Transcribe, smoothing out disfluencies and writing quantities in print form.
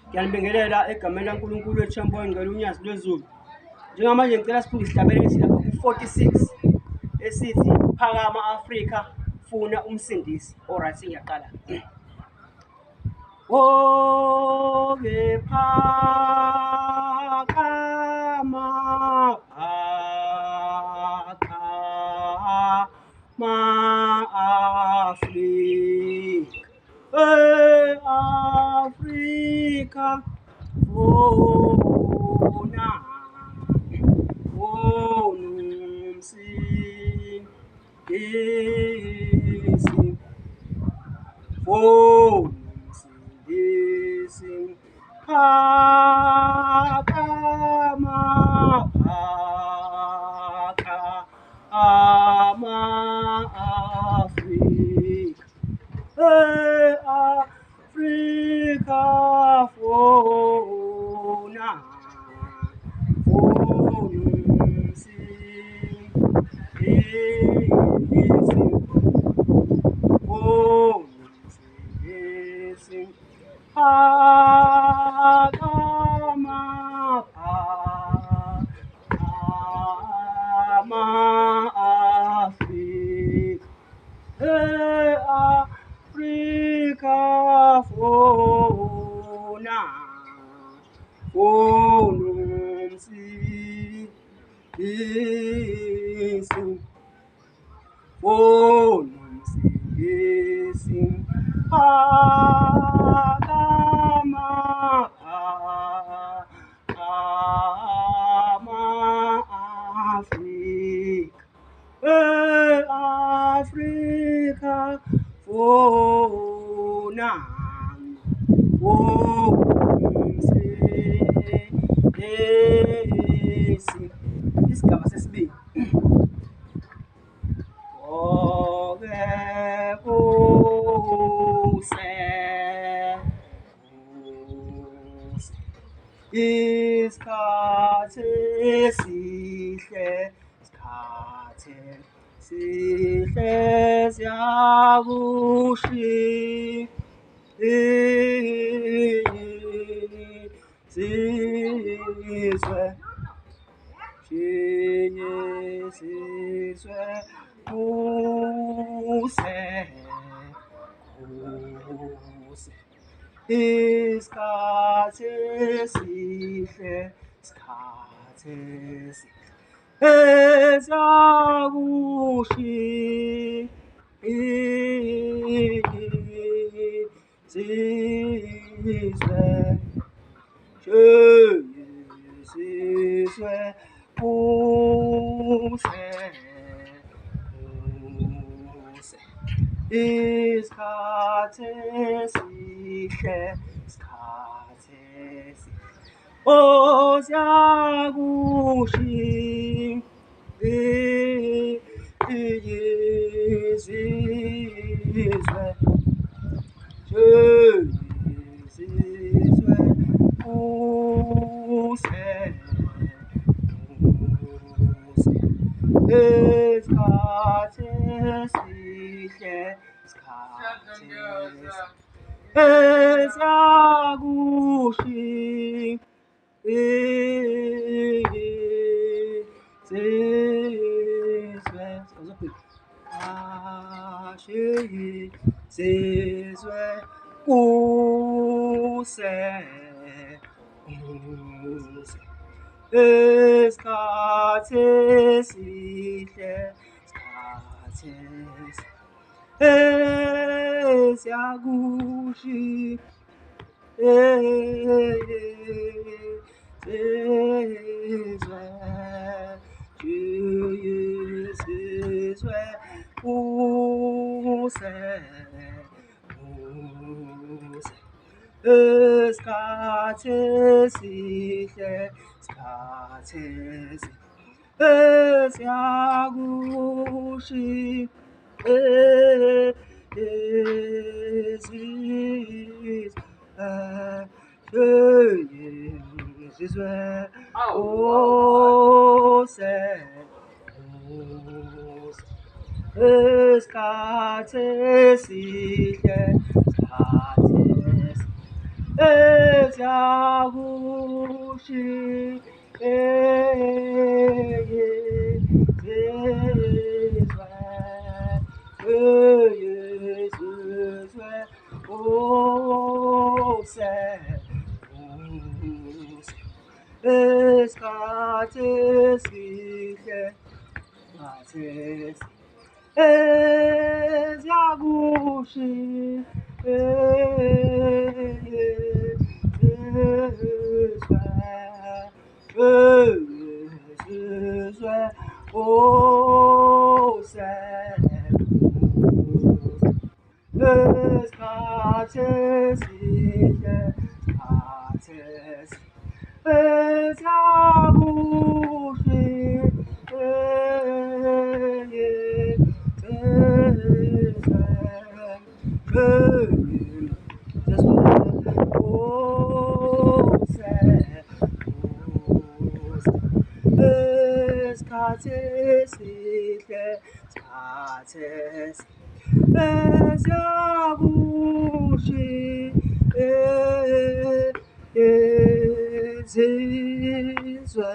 Ngiyanibingelela egameni laNkulunkulu wethu ngicela unyazi lwezulu. Njengamanje ngicela siphinde sihlabelele silapha ku-46 esithi phakama Afrika funa umsindisi. Alright, ngiyaqala. Woke phakama phakama Afrika, Afrika funa umsindisi, umsindisi phakama phakama Afrika, Afrika funa umsindisi phakama phakama Afrika, Afrika funa umsindisi phakama phakama Afrika, Afrika funa umsindisi. Isigaba sesibili. Isikhathi esihle, isikhathi sihle siyakushizwe sizwe kuse isikhathi esihle, isikhathi sizwe kuse isikhathi esihle, isikhathi sizwe kuse isikhathi esihle, isikhathi sizwe kuse isikhathi esihle, isikhathi sizwe kuse isikhathi esihle, isikhathi isikhathi esihle, isikhathi ezakushi yezizwe esikhathi esihle khathesi yezizwe esikhathi esihle khathesi ezakushi esikhathi esihle khathesi ezakushi yezizwe